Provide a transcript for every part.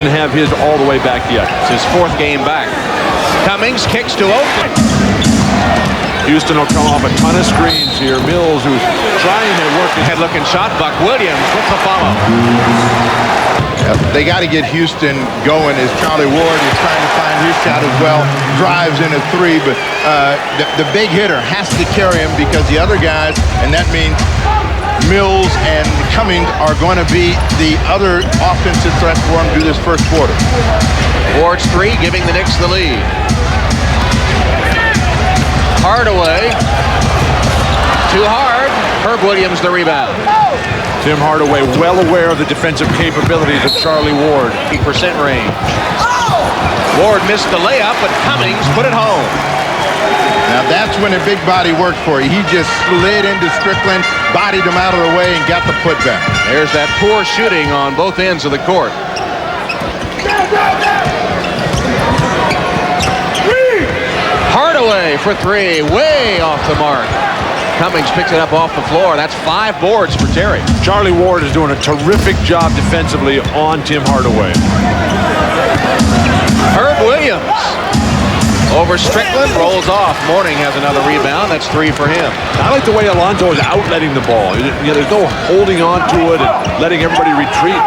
have his all the way back yet. It's his fourth game back. Cummings kicks to Oakley. Houston will come off a ton of screens here. Mills, who's trying to work the head-looking shot. Buck Williams with the follow. They got to get Houston going as Charlie Ward is trying to find his shot as well. Drives in a three, but the big hitter has to carry him because the other guys, and that means Mills and Cummings, are going to be the other offensive threat for him through this first quarter. Ward's three, giving the Knicks the lead. Hardaway. Too hard. Herb Williams the rebound. Tim Hardaway well aware of the defensive capabilities of Charlie Ward. 8% range. Ward missed the layup, but Cummings put it home. Now that's when a big body worked for you. He just slid into Strickland, bodied him out of the way, and got the putback. There's that poor shooting on both ends of the court. Hardaway for three, way off the mark. Cummings picks it up off the floor. That's 5 boards for Terry. Charlie Ward is doing a terrific job defensively on Tim Hardaway. Herb Williams over Strickland, rolls off. Mourning has another rebound. That's 3 for him. I like the way Alonzo is outletting the ball. There's no holding on to it and letting everybody retreat.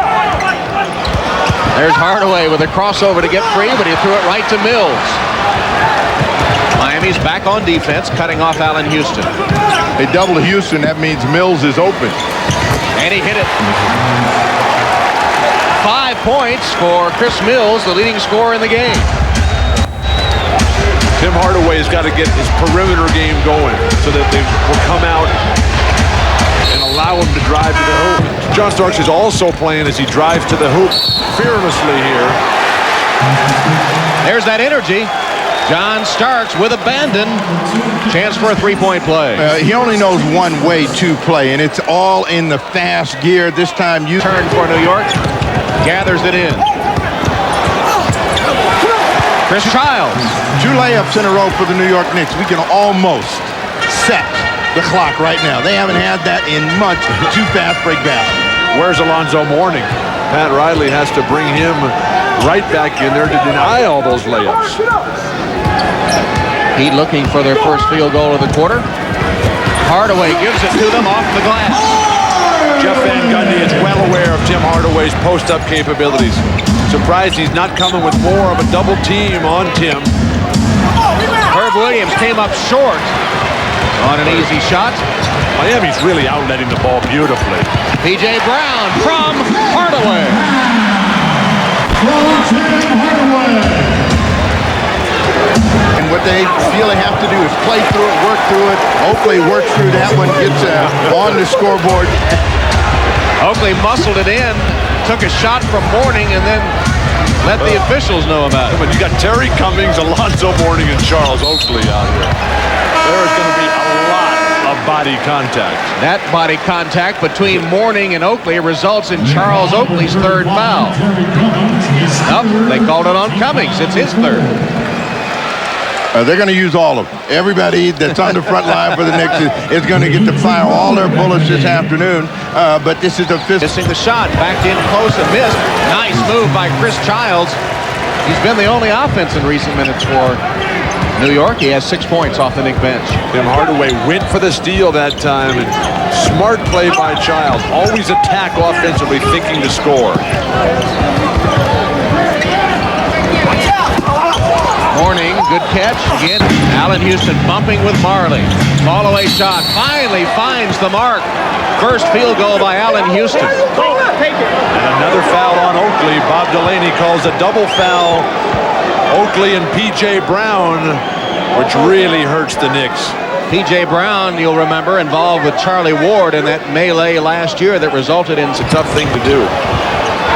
There's Hardaway with a crossover to get free, but he threw it right to Mills. Miami's back on defense, cutting off Allen Houston. They doubled Houston. That means Mills is open. And he hit it. 5 points for Chris Mills, the leading scorer in the game. Tim Hardaway has got to get his perimeter game going so that they will come out and allow him to drive to the hoop. John Starks is also playing as he drives to the hoop fearlessly here. There's that energy. John Starks with abandon. Chance for a three-point play. He only knows one way to play, and it's all in the fast gear. This time you turn for New York. Gathers it in. Chris Childs. 2 layups in a row for the New York Knicks. We can almost set the clock right now. They haven't had that in months. Too fast break back. Where's Alonzo Mourning? Pat Riley has to bring him right back in there to deny all those layups. Heat looking for their first field goal of the quarter. Hardaway gives it to them off the glass. Jeff Van Gundy is well aware of Tim Hardaway's post-up capabilities. Surprised he's not coming with more of a double team on Tim. Herb Williams came up short on an easy shot. Miami's really outletting the ball beautifully. P.J. Brown from Hardaway. And what they feel they have to do is play through it, work through it. Oakley works through that one, gets on the scoreboard. Oakley muscled it in, took a shot from Mourning, and then let the officials know about it. But you got Terry Cummings, Alonzo Mourning, and Charles Oakley out here. There's going to be a lot of body contact. That body contact between Mourning and Oakley results in Charles Oakley's 3rd foul. Nope, they called it on Cummings. It's his 3rd. They're going to use all of them. Everybody that's on the front line for the Knicks is going to get to fire all their bullets this afternoon. But this is a fifth. Missing the shot, backed in close and missed. Nice move by Chris Childs. He's been the only offense in recent minutes for New York. He has 6 points off the Knicks bench. Tim Hardaway went for the steal that time. And smart play by Childs. Always attack offensively, thinking to score. Mourning, good catch. Again, Allen Houston bumping with Marley. Fall away shot. Finally finds the mark. First field goal by Allen Houston. And another foul on Oakley. Bob Delaney calls a double foul. Oakley and P.J. Brown, which really hurts the Knicks. P.J. Brown, you'll remember, involved with Charlie Ward in that melee last year that resulted in It's a tough thing to do.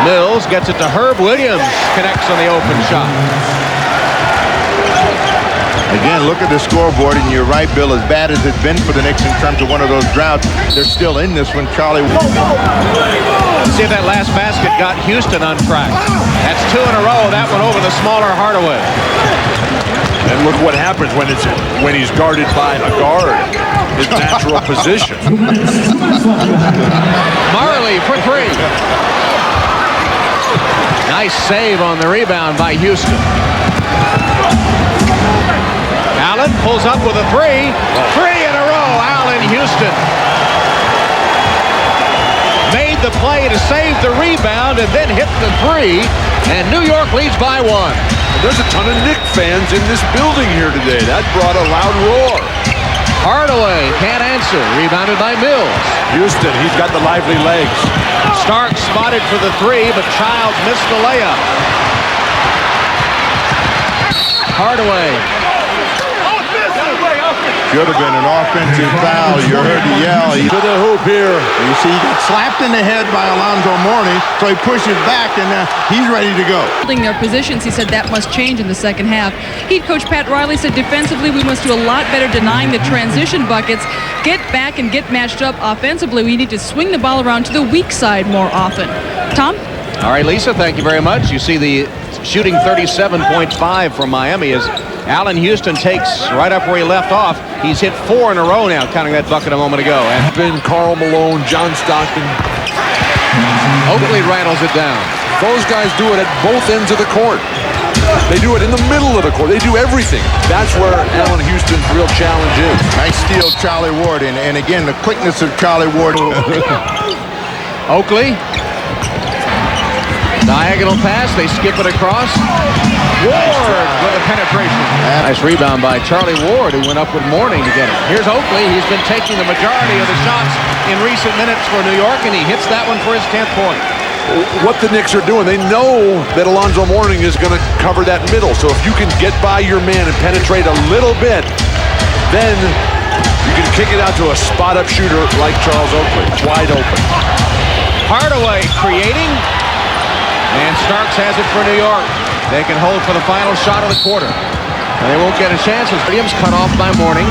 Mills gets it to Herb Williams. Connects on the open shot. Again, look at the scoreboard, and you're right, Bill. As bad as it's been for the Knicks in terms of one of those droughts, they're still in this one. Charlie. See if that last basket got Houston on track. That's 2 in a row. That one over the smaller Hardaway. And look what happens when he's guarded by a guard. His natural position. Marley for 3. Nice save on the rebound by Houston. Allen pulls up with a three. Three in a row. Allen Houston made the play to save the rebound and then hit the three. And New York leads by one. There's a ton of Knicks fans in this building here today. That brought a loud roar. Hardaway can't answer. Rebounded by Mills. Houston, he's got the lively legs. Stark spotted for the three, but Childs missed the layup. Hardaway. Should have been an offensive foul. You heard the yell. To the hoop here. You see, he got slapped in the head by Alonzo Mourning, so he pushes back, and he's ready to go. Holding their positions, he said that must change in the second half. Heat coach Pat Riley said defensively we must do a lot better denying the transition buckets, get back and get matched up offensively. We need to swing the ball around to the weak side more often. Tom? All right, Lisa, thank you very much. You see the shooting 37.5 from Miami as Allen Houston takes right up where he left off. He's hit 4 in a row now, counting that bucket a moment ago. And Been Karl Malone, John Stockton. Oakley rattles it down. Those guys do it at both ends of the court. They do it in the middle of the court. They do everything. That's where Allen Houston's real challenge is. Nice steal, Charlie Ward, and again, the quickness of Charlie Ward. Oakley. Diagonal pass, they skip it across. Ward with a penetration. Nice rebound by Charlie Ward, who went up with Mourning to get it. Here's Oakley. He's been taking the majority of the shots in recent minutes for New York, and he hits that one for his 10th point. What the Knicks are doing, they know that Alonzo Mourning is going to cover that middle. So if you can get by your man and penetrate a little bit, then you can kick it out to a spot-up shooter like Charles Oakley. Wide open. Hardaway creating. And Starks has it for New York. They can hold for the final shot of the quarter. And they won't get a chance as Williams cut off by Mourning.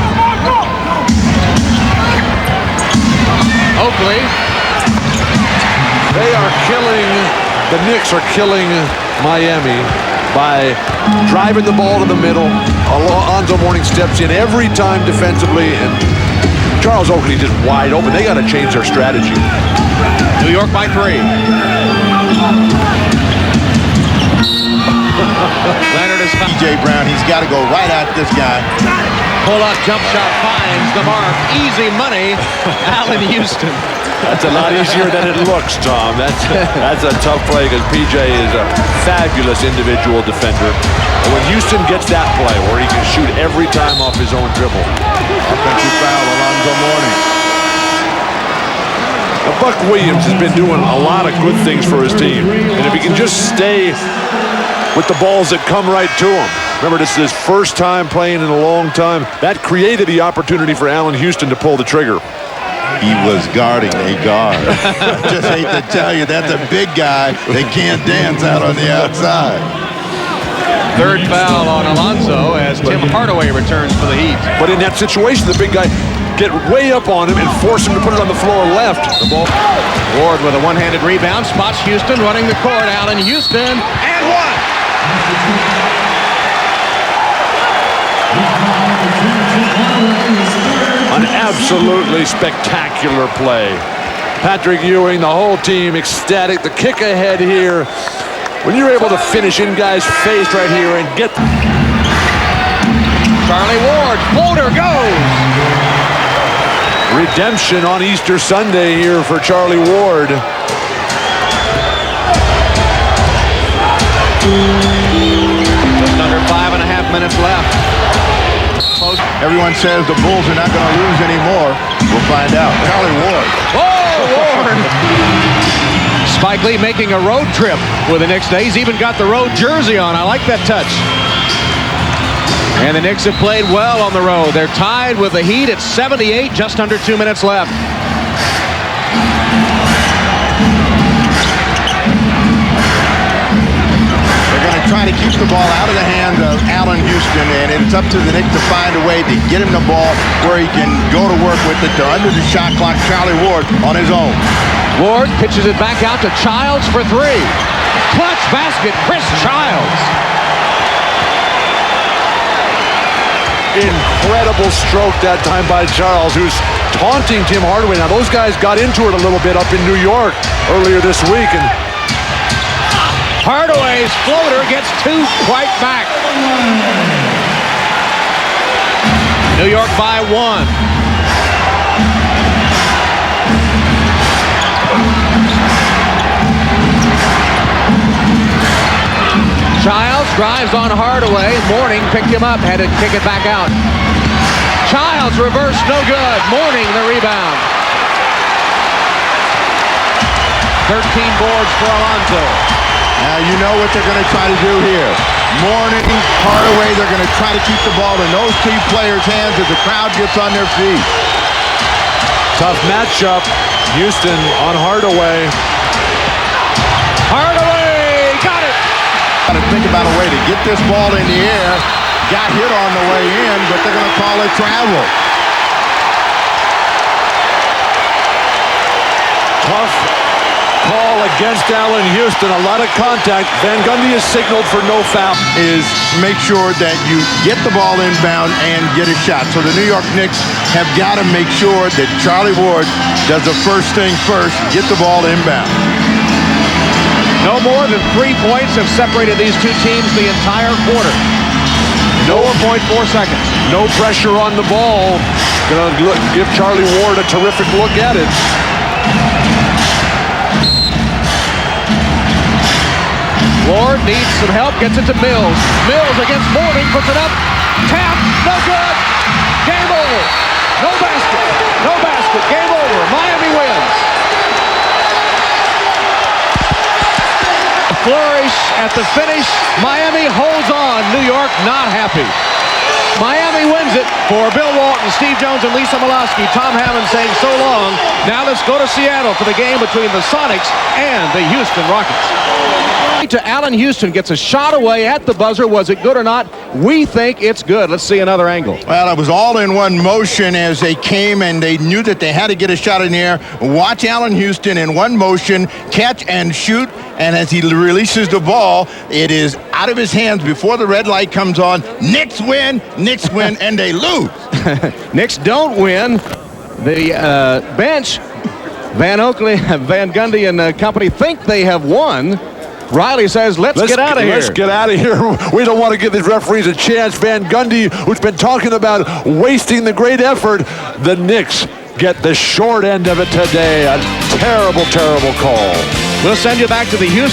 Oakley. They are killing, the Knicks are killing Miami by driving the ball to the middle. Alonzo Mourning steps in every time defensively, and Charles Oakley just wide open. They got to change their strategy. New York by 3. Leonard is P.J. Brown, he's got to go right at this guy. Pull-up jump shot finds the mark. Easy money, Allen Houston. That's a lot easier than it looks, Tom. That's a tough play because P.J. is a fabulous individual defender. And when Houston gets that play where he can shoot every time off his own dribble. Offensive foul, Alonzo Mourning. Now, Buck Williams has been doing a lot of good things for his team. And if he can just stay with the balls that come right to him. Remember, this is his first time playing in a long time. That created the opportunity for Allen Houston to pull the trigger. He was guarding a guard. I just hate to tell you, that's a big guy. They can't dance out on the outside. Third foul on Alonzo as Tim Hardaway returns for the Heat. But in that situation, the big guy get way up on him and force him to put it on the floor left. The ball. Ward with a one-handed rebound, spots Houston running the court. Allen Houston, and one. An absolutely spectacular play. Patrick Ewing, the whole team ecstatic. The kick ahead here. When you're able to finish in guys' face right here and get... Charlie Ward, floater goes. Redemption on Easter Sunday here for Charlie Ward. Just under 5.5 minutes left. Close. Everyone says the Bulls are not going to lose anymore. We'll find out. Charlie Ward. Oh, Ward! Spike Lee making a road trip with the Knicks today. He's even got the road jersey on. I like that touch. And the Knicks have played well on the road. They're tied with the Heat at 78, just under 2 minutes left. They're going to try to keep the ball out of the hands of Allen Houston, and it's up to the Knicks to find a way to get him the ball where he can go to work with it. They're under the shot clock. Charlie Ward on his own. Ward pitches it back out to Childs for 3. Clutch basket, Chris Childs. Incredible stroke that time by Charles, who's taunting Tim Hardaway. Now, those guys got into it a little bit up in New York earlier this week, and Hardaway's floater gets 2 right back. New York by 1. Childs drives on Hardaway. Mourning picked him up, had to kick it back out. Childs reverse, no good. Mourning the rebound. 13 boards for Alonzo. Now you know what they're going to try to do here. Mourning, Hardaway, they're going to try to keep the ball in those key players' hands as the crowd gets on their feet. Tough matchup. Houston on Hardaway. Hardaway got it. Got to think about a way to get this ball in the air. Got hit on the way in, but they're going to call it travel. Tough call against Allen Houston. A lot of contact. Van Gundy is signaled for no foul. Is make sure that you get the ball inbound and get a shot. So the New York Knicks have got to make sure that Charlie Ward does the first thing first, get the ball inbound. No more than 3 points have separated these two teams the entire quarter. 4.4 seconds. No pressure on the ball. Gonna give Charlie Ward a terrific look at it. Ward needs some help, gets it to Mills. Mills against Mourning, puts it up. Tap, no good. Game over. No basket. No basket. Game over. Miami wins. Flourish at the finish. Miami holds on. New York not happy. Miami wins it. For Bill Walton, Steve Jones, and Lisa Milowski, Tom Hammond saying so long. Now let's go to Seattle for the game between the Sonics and the Houston Rockets. To Allen Houston, gets a shot away at the buzzer. Was it good or not? We think it's good. Let's see another angle. Well, it was all in one motion as they came, and they knew that they had to get a shot in the air. Watch Allen Houston in one motion, catch and shoot, and as he releases the ball, it is out of his hands before the red light comes on. Knicks win, and they lose. Knicks don't win. The bench, Van Gundy and company think they have won. Riley says, let's get out of here. Let's get out of here. We don't want to give these referees a chance. Van Gundy, who's been talking about wasting the great effort, the Knicks get the short end of it today. A terrible, terrible call. We'll send you back to the Houston.